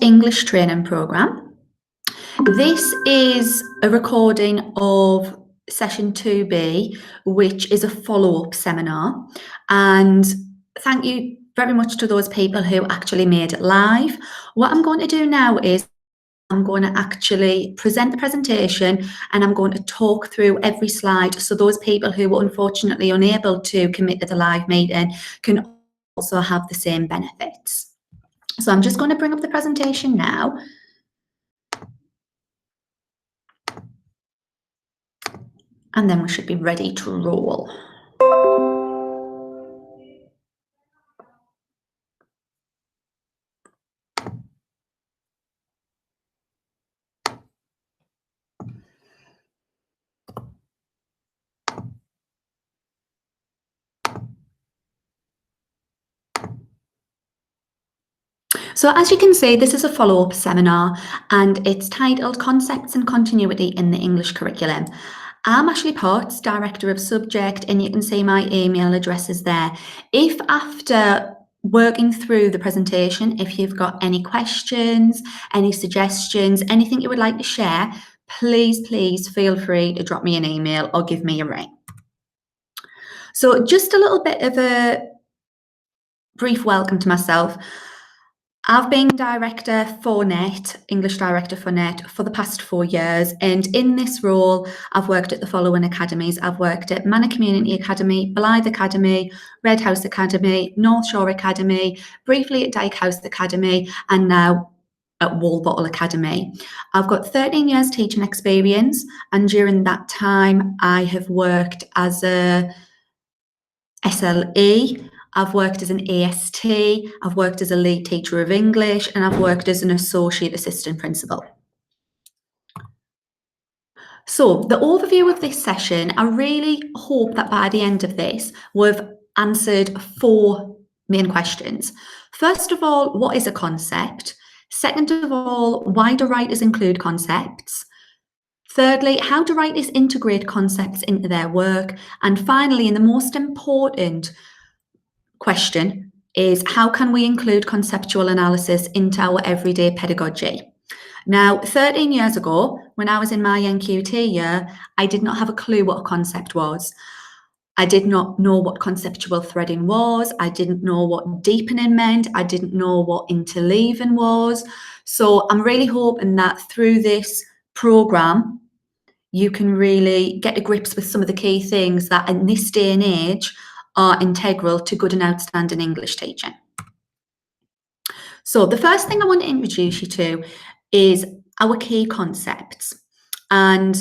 English training programme. This is a recording of session 2B, which is a follow-up seminar. And thank you very much to those people who actually made it live. What I'm going to do now is I'm going to actually present the presentation and I'm going to talk through every slide, so those people who were unfortunately unable to commit to the live meeting can also have the same benefits. So I'm just going to bring up the presentation now. And then we should be ready to roll. So as you can see, this is a follow-up seminar and it's titled Concepts and Continuity in the English Curriculum. I'm Ashley Potts, Director of Subject, and you can see my email address is there. If after working through the presentation, if you've got any questions, any suggestions, anything you would like to share, please feel free to drop me an email or give me a ring. So just a little bit of a brief welcome to myself. I've been director for NET, English director for NET, for the past 4 years, and in this role I've worked at the following academies. I've worked at Manor Community Academy, Blythe Academy, Red House Academy, North Shore Academy, briefly at Dyke House Academy, and now at Walbottle Academy. I've got 13 years teaching experience, and during that time I have worked as a SLE, I've worked as an AST, I've worked as a lead teacher of English, and I've worked as an associate assistant principal. So the overview of this session, I really hope that by the end of this, we've answered 4 main questions. First of all, what is a concept? Second of all, why do writers include concepts? Thirdly, how do writers integrate concepts into their work? And finally, and the most important question is, how can we include conceptual analysis into our everyday pedagogy? Now, 13 years ago, when I was in my NQT year, I did not have a clue what a concept was. I did not know what conceptual threading was. I didn't know what deepening meant. I didn't know what interleaving was. So I'm really hoping that through this programme, you can really get to grips with some of the key things that in this day and age are integral to good and outstanding English teaching. So the first thing I want to introduce you to is our key concepts. And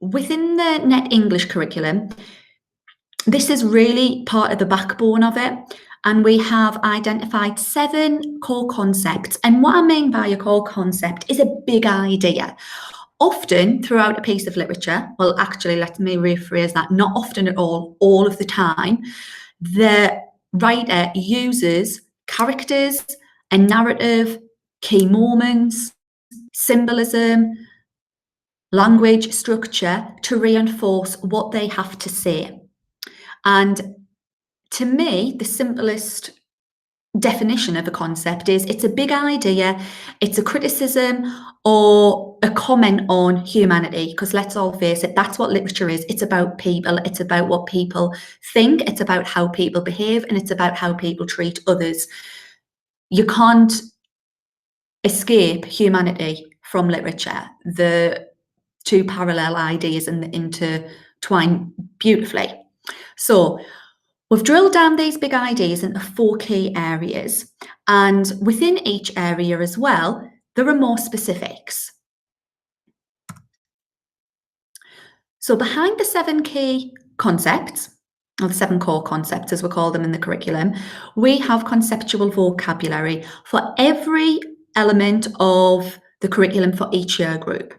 within the NET English curriculum, this is really part of the backbone of it. And we have identified 7 core concepts. And what I mean by a core concept is a big idea. Often throughout a piece of literature, well, actually, let me rephrase that, not often at all of the time, the writer uses characters, a narrative, key moments, symbolism, language, structure to reinforce what they have to say. And to me, the simplest definition of a concept is it's a big idea, it's a criticism or a comment on humanity, because let's all face it, that's what literature is. It's about people, it's about what people think, it's about how people behave, and it's about how people treat others. You can't escape humanity from literature. The 2 parallel ideas intertwine beautifully. So we've drilled down these big ideas into 4 key areas, and within each area as well, there are more specifics. So behind the 7 key concepts, or the 7 core concepts as we call them in the curriculum, we have conceptual vocabulary for every element of the curriculum for each year group.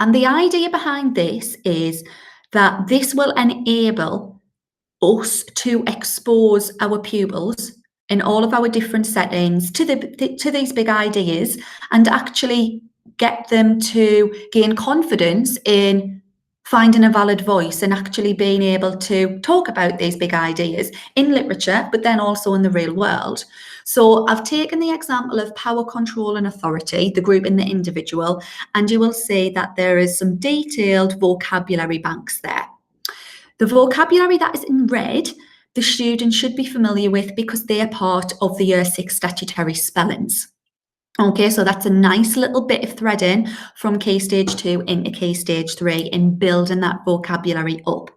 And the idea behind this is that this will enable us to expose our pupils in all of our different settings to these big ideas, and actually get them to gain confidence in finding a valid voice and actually being able to talk about these big ideas in literature, but then also in the real world. So I've taken the example of power, control and authority, the group and the individual, and you will see that there is some detailed vocabulary banks there. The vocabulary that is in red, the student should be familiar with because they are part of the Year 6 statutory spellings. Okay, so that's a nice little bit of threading from Key Stage 2 into Key Stage 3 and building that vocabulary up.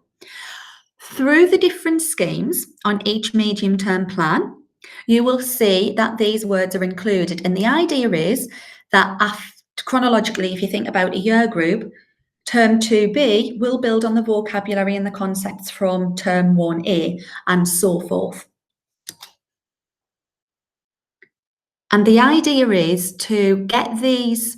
Through the different schemes on each medium-term plan, you will see that these words are included. And the idea is that chronologically, if you think about a year group, Term 2B will build on the vocabulary and the concepts from Term 1A and so forth. And the idea is to get this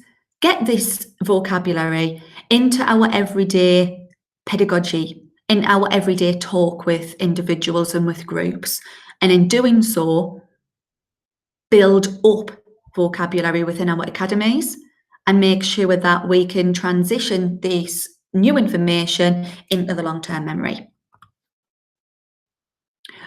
vocabulary into our everyday pedagogy, in our everyday talk with individuals and with groups. And in doing so, build up vocabulary within our academies and make sure that we can transition this new information into the long-term memory.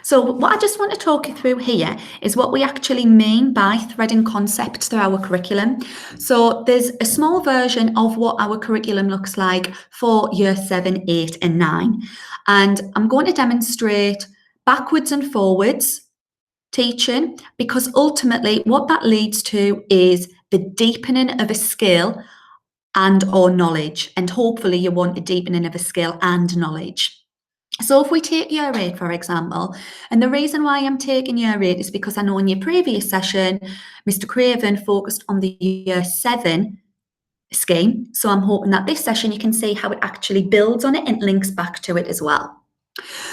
So what I just want to talk you through here is what we actually mean by threading concepts through our curriculum. So there's a small version of what our curriculum looks like for Year 7, 8 and 9. And I'm going to demonstrate backwards and forwards teaching, because ultimately what that leads to is the deepening of a skill and or knowledge. And hopefully you want a deepening of a skill and knowledge. So if we take Year 8, for example, and the reason why I'm taking Year 8 is because I know in your previous session, Mr. Craven focused on the Year 7 scheme. So I'm hoping that this session you can see how it actually builds on it and links back to it as well.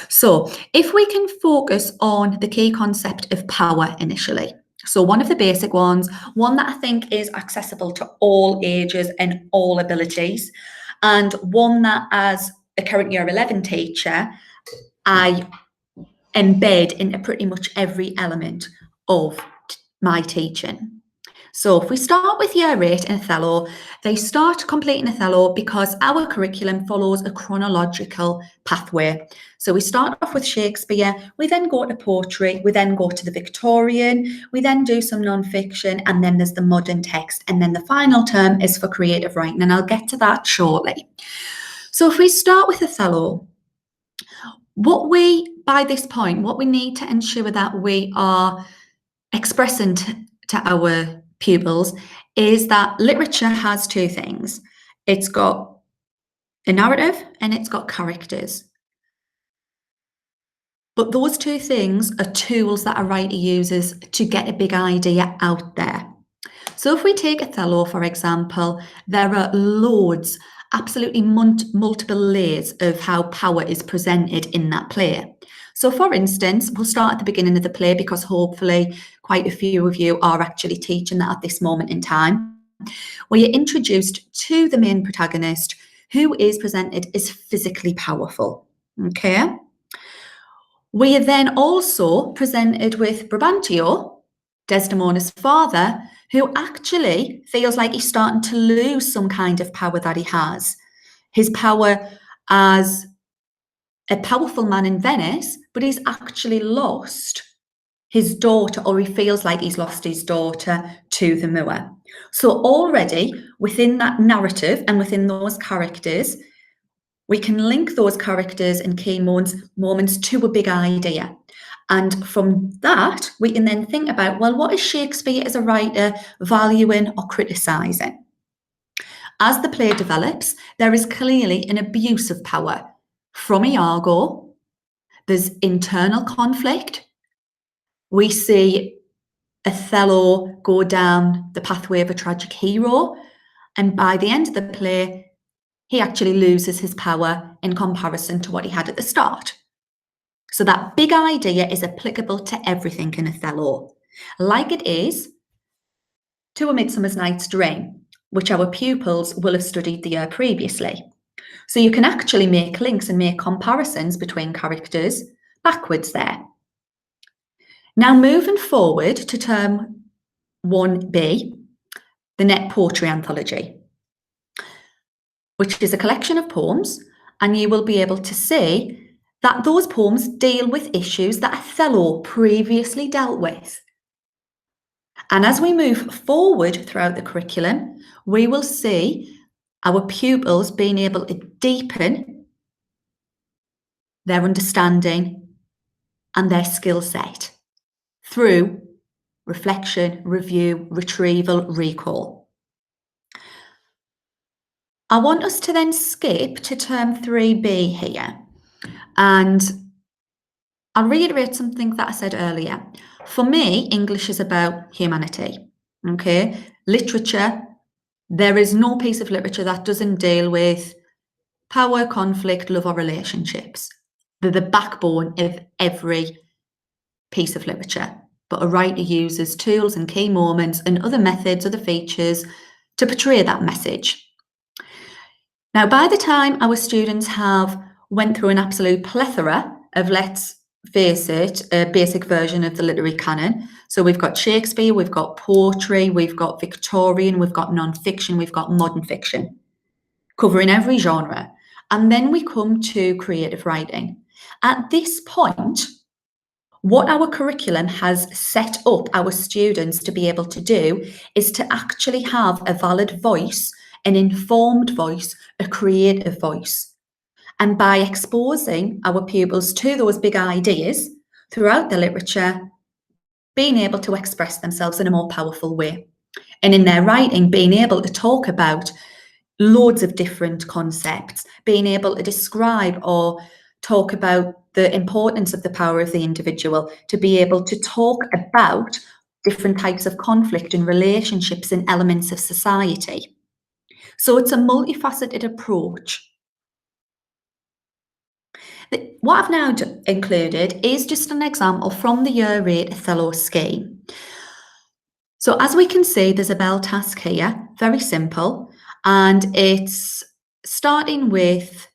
So if we can focus on the key concept of power initially. So one of the basic ones, one that I think is accessible to all ages and all abilities, and one that as a current Year 11 teacher, I embed into pretty much every element of my teaching. So if we start with Year 8 in Othello, they start completing Othello because our curriculum follows a chronological pathway. So we start off with Shakespeare, we then go to poetry, we then go to the Victorian, we then do some non-fiction, and then there's the modern text, and then the final term is for creative writing, and I'll get to that shortly. So if we start with Othello, by this point, what we need to ensure that we are expressing to our pupils is that literature has two things. It's got a narrative and it's got characters. But those two things are tools that a writer uses to get a big idea out there. So if we take Othello, for example, there are loads, absolutely multiple layers of how power is presented in that play. So for instance, we'll start at the beginning of the play because hopefully quite a few of you are actually teaching that at this moment in time, where you're introduced to the main protagonist who is presented as physically powerful, okay? We are then also presented with Brabantio, Desdemona's father, who actually feels like he's starting to lose some kind of power that he has. His power as a powerful man in Venice, but he's actually lost his daughter, or he feels like he's lost his daughter to the Moor. So already within that narrative and within those characters, we can link those characters and key moments to a big idea. And from that, we can then think about, well, what is Shakespeare as a writer valuing or criticising? As the play develops, there is clearly an abuse of power from Iago. There's internal conflict. We see Othello go down the pathway of a tragic hero. And by the end of the play, he actually loses his power in comparison to what he had at the start. So that big idea is applicable to everything in Othello, like it is to A Midsummer Night's Dream, which our pupils will have studied the year previously. So you can actually make links and make comparisons between characters backwards there. Now moving forward to term 1B, the Net Poetry Anthology, which is a collection of poems and you will be able to see that those poems deal with issues that Othello previously dealt with. And as we move forward throughout the curriculum, we will see our pupils being able to deepen their understanding and their skill set through reflection, review, retrieval, recall. I want us to then skip to term 3B here, and I'll reiterate something that I said earlier. For me, English is about humanity, okay? Literature, there is no piece of literature that doesn't deal with power, conflict, love, or relationships. They're the backbone of every piece of literature. But a writer uses tools and key moments and other methods, other features to portray that message. Now, by the time our students have went through an absolute plethora of, let's face it, a basic version of the literary canon. So we've got Shakespeare, we've got poetry, we've got Victorian, we've got non-fiction, we've got modern fiction, covering every genre. And then we come to creative writing. At this point, what our curriculum has set up our students to be able to do is to actually have a valid voice, an informed voice, a creative voice. And by exposing our pupils to those big ideas throughout the literature, being able to express themselves in a more powerful way. And in their writing, being able to talk about loads of different concepts, being able to describe or talk about the importance of the power of the individual, to be able to talk about different types of conflict and relationships and elements of society. So it's a multifaceted approach. What I've now included is just an example from the Year 8 Othello scheme. So as we can see, there's a bell task here, very simple, and it's starting with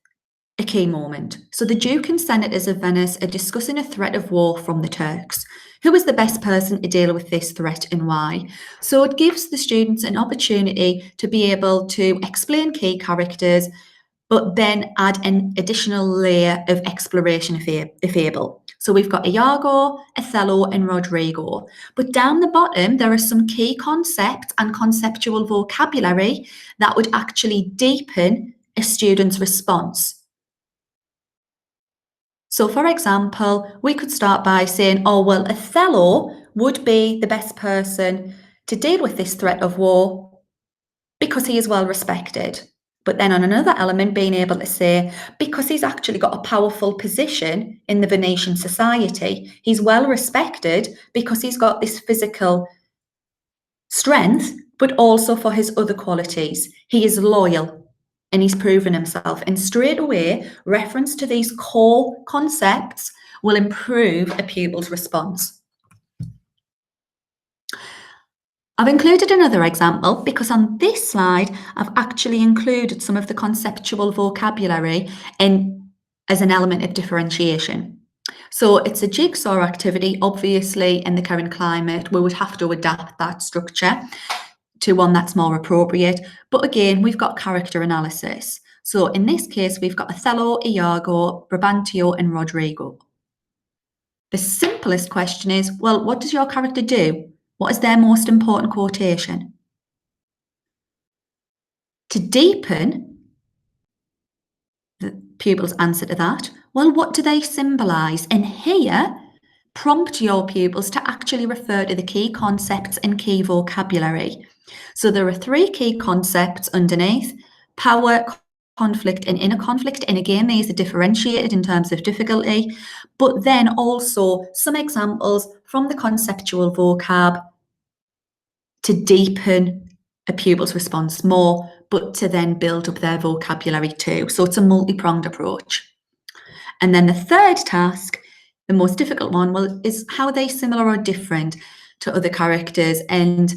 a key moment. So the Duke and Senators of Venice are discussing a threat of war from the Turks. Who is the best person to deal with this threat and why? So it gives the students an opportunity to be able to explain key characters, but then add an additional layer of exploration if able. So we've got Iago, Othello, and Rodrigo. But down the bottom, there are some key concepts and conceptual vocabulary that would actually deepen a student's response. So for example, we could start by saying, oh, well, Othello would be the best person to deal with this threat of war because he is well respected. But then on another element, being able to say, because he's actually got a powerful position in the Venetian society, he's well respected because he's got this physical strength, but also for his other qualities. He is loyal and he's proven himself. And straight away, reference to these core concepts will improve a pupil's response. I've included another example because on this slide, I've actually included some of the conceptual vocabulary as an element of differentiation. So it's a jigsaw activity. Obviously, in the current climate, we would have to adapt that structure to one that's more appropriate. But again, we've got character analysis. So in this case, we've got Othello, Iago, Brabantio, and Rodrigo. The simplest question is, well, what does your character do? What is their most important quotation? To deepen the pupil's answer to that, well, what do they symbolise? And here, prompt your pupils to actually refer to the key concepts and key vocabulary. So there are 3 key concepts underneath: power, conflict, and inner conflict. And again, these are differentiated in terms of difficulty, but then also some examples from the conceptual vocab to deepen a pupil's response more, but to then build up their vocabulary too. So it's a multi-pronged approach. And then the third task, the most difficult one, well, is how are they similar or different to other characters? And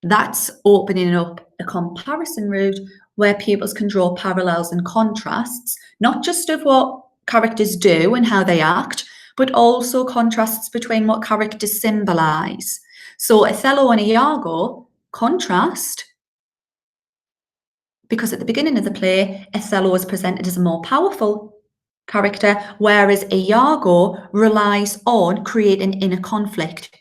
that's opening up a comparison route where pupils can draw parallels and contrasts, not just of what characters do and how they act, but also contrasts between what characters symbolise. So Othello and Iago contrast because at the beginning of the play, Othello is presented as a more powerful character, whereas Iago relies on creating inner conflict,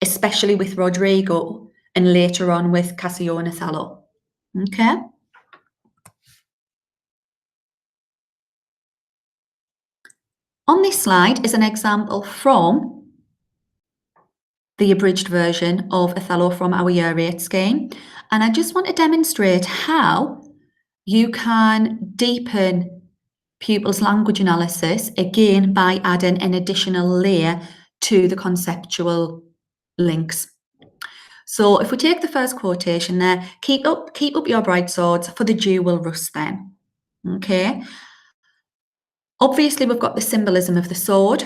especially with Rodrigo and later on with Cassio and Othello. Okay? On this slide is an example from the abridged version of Othello from our Year 8 scheme. And I just want to demonstrate how you can deepen pupils' language analysis, again, by adding an additional layer to the conceptual links. So if we take the first quotation there, keep up your bright swords, for the dew will rust them. Okay. Obviously, we've got the symbolism of the sword.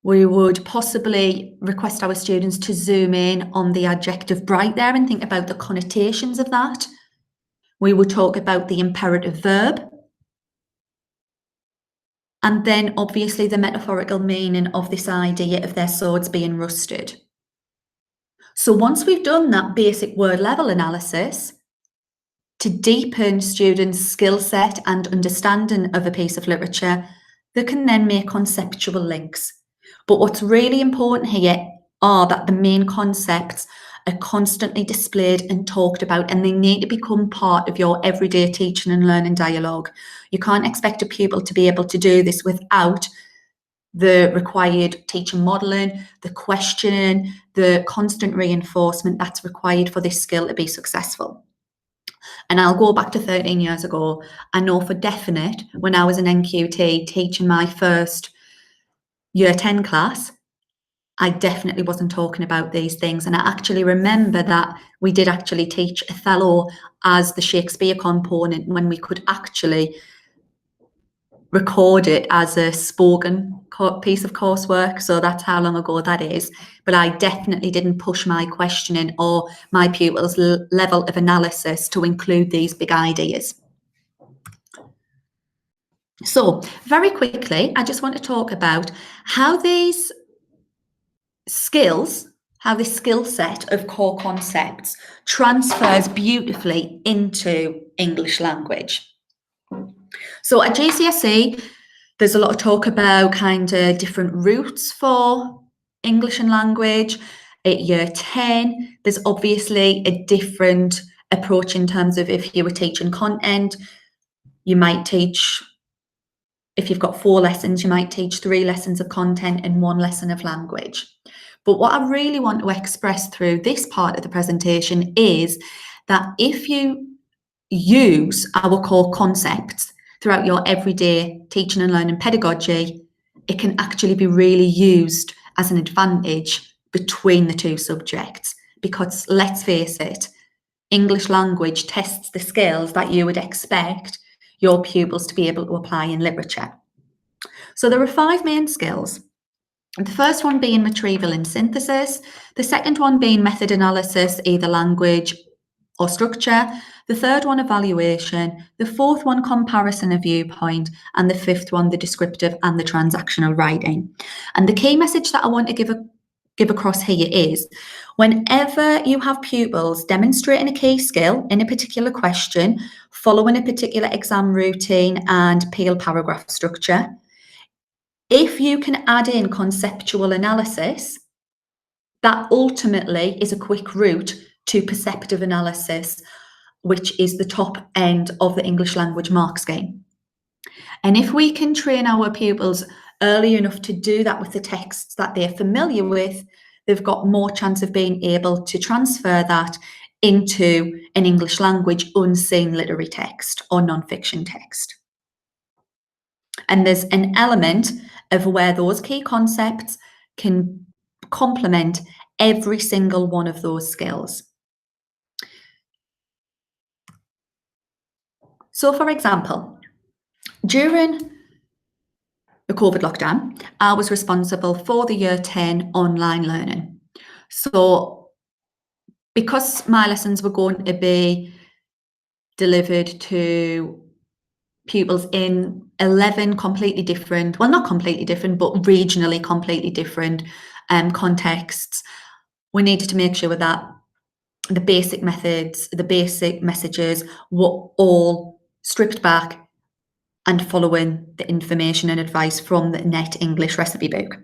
We would possibly request our students to zoom in on the adjective bright there and think about the connotations of that. We would talk about the imperative verb. And then obviously the metaphorical meaning of this idea of their swords being rusted. So once we've done that basic word level analysis, to deepen students' skill set and understanding of a piece of literature, they can then make conceptual links. But what's really important here are that the main concepts are constantly displayed and talked about, and they need to become part of your everyday teaching and learning dialogue. You can't expect a pupil to be able to do this without the required teacher modelling, the questioning, the constant reinforcement that's required for this skill to be successful. And I'll go back to 13 years ago. I know for definite, when I was in NQT teaching my first Year 10 class, I definitely wasn't talking about these things. And I actually remember that we did actually teach Othello as the Shakespeare component when we could actually record it as a spoken piece of coursework. So that's how long ago that is. But I definitely didn't push my questioning or my pupils' level of analysis to include these big ideas. So very quickly, I just want to talk about how these skills, how this skill set of core concepts transfers beautifully into English language. So at GCSE, there's a lot of talk about kind of different routes for English and language. At Year 10, there's obviously a different approach in terms of if you were teaching content, you might teach, if you've got 4 lessons, you might teach 3 lessons of content and 1 lesson of language. But what I really want to express through this part of the presentation is that if you use our core concepts throughout your everyday teaching and learning pedagogy, it can actually be really used as an advantage between the 2 subjects. Because let's face it, English language tests the skills that you would expect your pupils to be able to apply in literature. So there are 5 main skills. The first one being retrieval and synthesis, the second one being method analysis, either language or structure, the third one evaluation, the fourth one comparison of viewpoint, and the fifth one the descriptive and the transactional writing. And the key message that I want to give across here is whenever you have pupils demonstrating a key skill in a particular question, following a particular exam routine and Peel paragraph structure, if you can add in conceptual analysis, that ultimately is a quick route to perceptive analysis, which is the top end of the English language mark scheme. And if we can train our pupils early enough to do that with the texts that they're familiar with, they've got more chance of being able to transfer that into an English language unseen literary text or non-fiction text. And there's an element of where those key concepts can complement every single one of those skills. So for example, during the COVID lockdown, I was responsible for the Year 10 online learning. So because my lessons were going to be delivered to pupils in 11 completely different, well, not completely different, but regionally completely different contexts, we needed to make sure that the basic methods, the basic messages were all stripped back and following the information and advice from the Net English recipe book.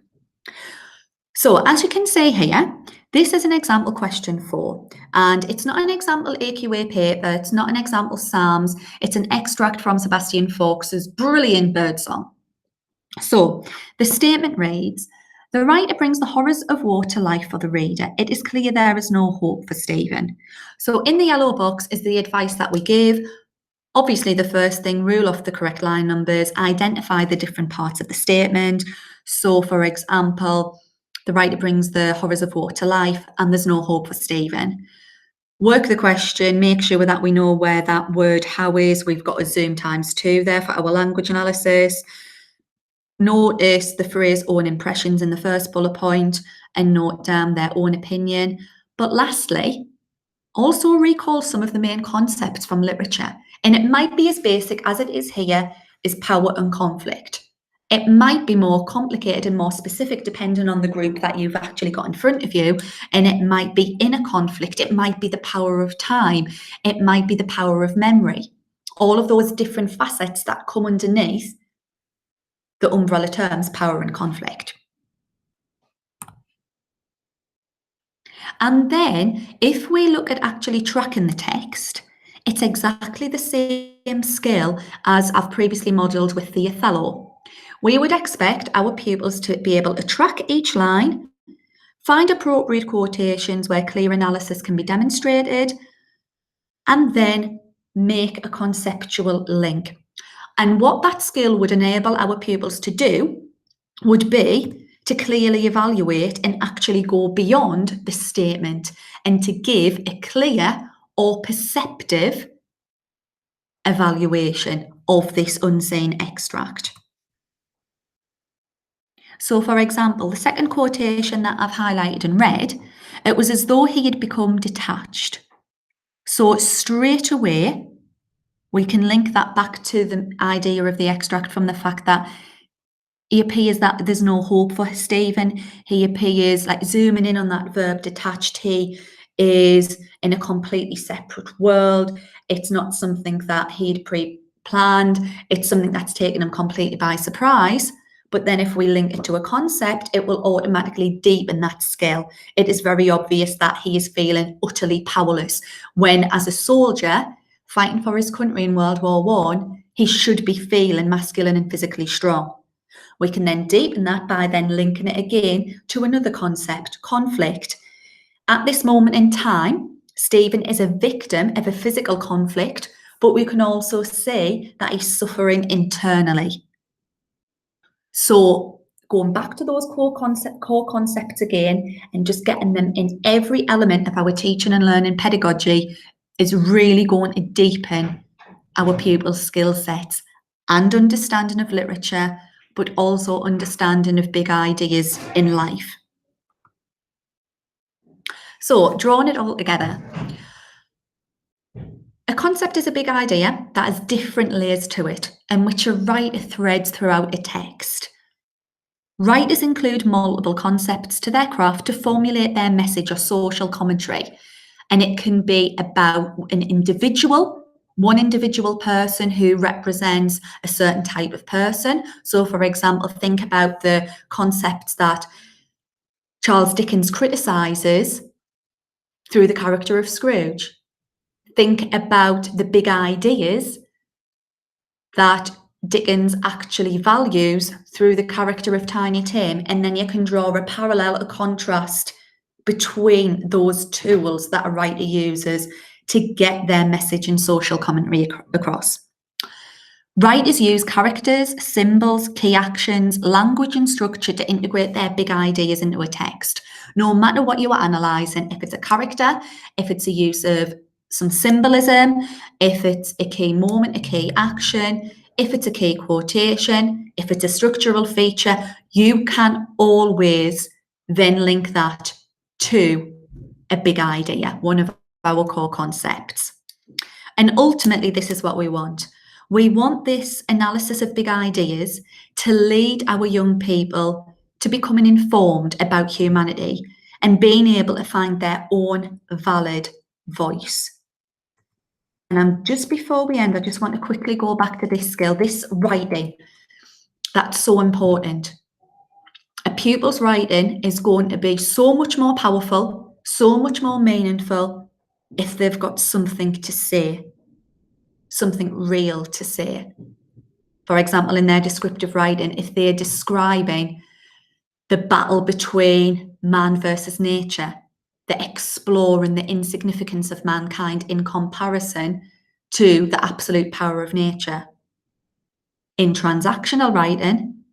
So as you can see here, this is an example question 4, and it's not an example AQA paper, it's not an example Psalms, it's an extract from Sebastian Faulks's brilliant birdsong. So the statement reads, "The writer brings the horrors of war to life for the reader. It is clear there is no hope for Stephen." So in the yellow box is the advice that we give. Obviously, the first thing, rule off the correct line numbers, identify the different parts of the statement. So, for example, the writer brings the horrors of war to life and there's no hope for Stephen. Work the question, make sure that we know where that word how is. We've got a zoom ×2 there for our language analysis. Notice the phrase own impressions in the first bullet point and note down their own opinion. But lastly, also recall some of the main concepts from literature. And it might be as basic as it is here, is power and conflict. It might be more complicated and more specific depending on the group that you've actually got in front of you. And it might be inner conflict. It might be the power of time. It might be the power of memory. All of those different facets that come underneath the umbrella terms power and conflict. And then if we look at actually tracking the text, it's exactly the same skill as I've previously modelled with the Othello. We would expect our pupils to be able to track each line, find appropriate quotations where clear analysis can be demonstrated, and then make a conceptual link. And what that skill would enable our pupils to do would be to clearly evaluate and actually go beyond the statement and to give a clear or perceptive evaluation of this unseen extract. So, for example, the second quotation that I've highlighted and read, it was as though he had become detached. So straight away, we can link that back to the idea of the extract from the fact that he appears that there's no hope for Stephen. He appears, like zooming in on that verb detached, he is in a completely separate world. It's not something that he'd pre-planned. It's something that's taken him completely by surprise. But then if we link it to a concept, it will automatically deepen that skill. It is very obvious that he is feeling utterly powerless when, as a soldier fighting for his country in World War I, he should be feeling masculine and physically strong. We can then deepen that by then linking it again to another concept, conflict. At this moment in time, Stephen is a victim of a physical conflict, but we can also see that he's suffering internally. So going back to those core concepts again and just getting them in every element of our teaching and learning pedagogy is really going to deepen our pupils' skill sets and understanding of literature, but also understanding of big ideas in life. So, drawing it all together. A concept is a big idea that has different layers to it, and which a writer threads throughout a text. Writers include multiple concepts to their craft to formulate their message or social commentary, and it can be about an individual, one individual person who represents a certain type of person. So, for example, think about the concepts that Charles Dickens criticises through the character of Scrooge. Think about the big ideas that Dickens actually values through the character of Tiny Tim, and then you can draw a parallel, a contrast between those tools that a writer uses to get their message and social commentary across. Writers use characters, symbols, key actions, language and structure to integrate their big ideas into a text. No matter what you are analysing, if it's a character, if it's a use of some symbolism, if it's a key moment, a key action, if it's a key quotation, if it's a structural feature, you can always then link that to a big idea, one of our core concepts. And ultimately, this is what we want. We want this analysis of big ideas to lead our young people to becoming informed about humanity and being able to find their own valid voice. And just before we end, I just want to quickly go back to this skill, this writing. That's so important. A pupil's writing is going to be so much more powerful, so much more meaningful if they've got something to say, something real to say. For example, in their descriptive writing, if they're describing the battle between man versus nature, the exploring the insignificance of mankind in comparison to the absolute power of nature. In transactional writing,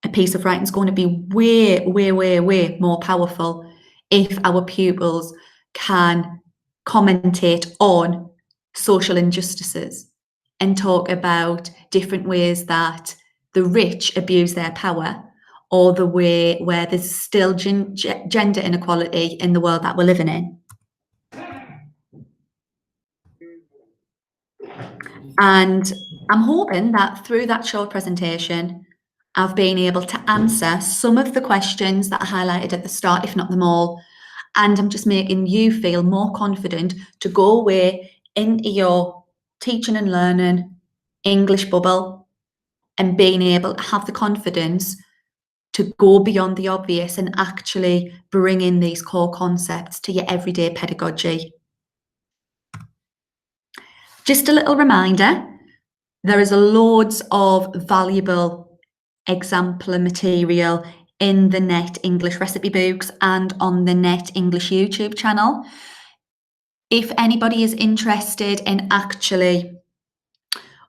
a piece of writing is going to be way, way, way, way more powerful if our pupils can commentate on social injustices and talk about different ways that the rich abuse their power, or the way where there's still gender inequality in the world that we're living in. And I'm hoping that through that short presentation, I've been able to answer some of the questions that I highlighted at the start, if not them all. And I'm just making you feel more confident to go away into your teaching and learning English bubble and being able to have the confidence to go beyond the obvious and actually bring in these core concepts to your everyday pedagogy. Just a little reminder, there is loads of valuable exemplar material in the Net English recipe books and on the Net English YouTube channel. If anybody is interested in actually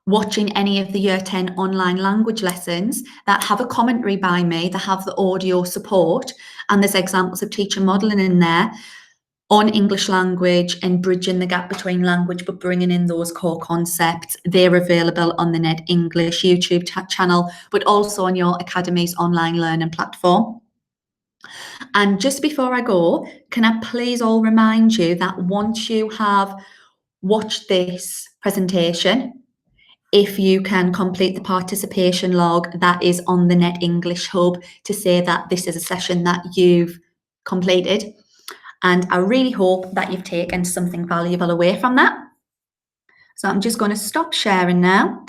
watching any of the Year 10 online language lessons that have a commentary by me, that have the audio support, and there's examples of teacher modelling in there on English language and bridging the gap between language but bringing in those core concepts, they're available on the Net English YouTube channel, but also on your Academy's online learning platform. And just before I go, can I please all remind you that once you have watched this presentation, if you can complete the participation log that is on the Net English Hub to say that this is a session that you've completed. And I really hope that you've taken something valuable away from that. So I'm just going to stop sharing now.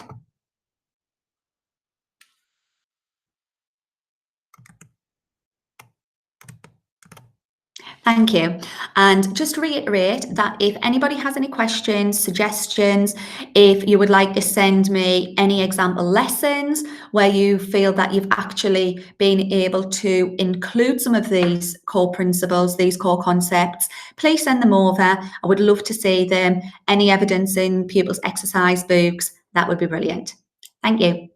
Thank you. And just to reiterate that if anybody has any questions, suggestions, if you would like to send me any example lessons where you feel that you've actually been able to include some of these core principles, these core concepts, please send them over. I would love to see them. Any evidence in pupils' exercise books, that would be brilliant. Thank you.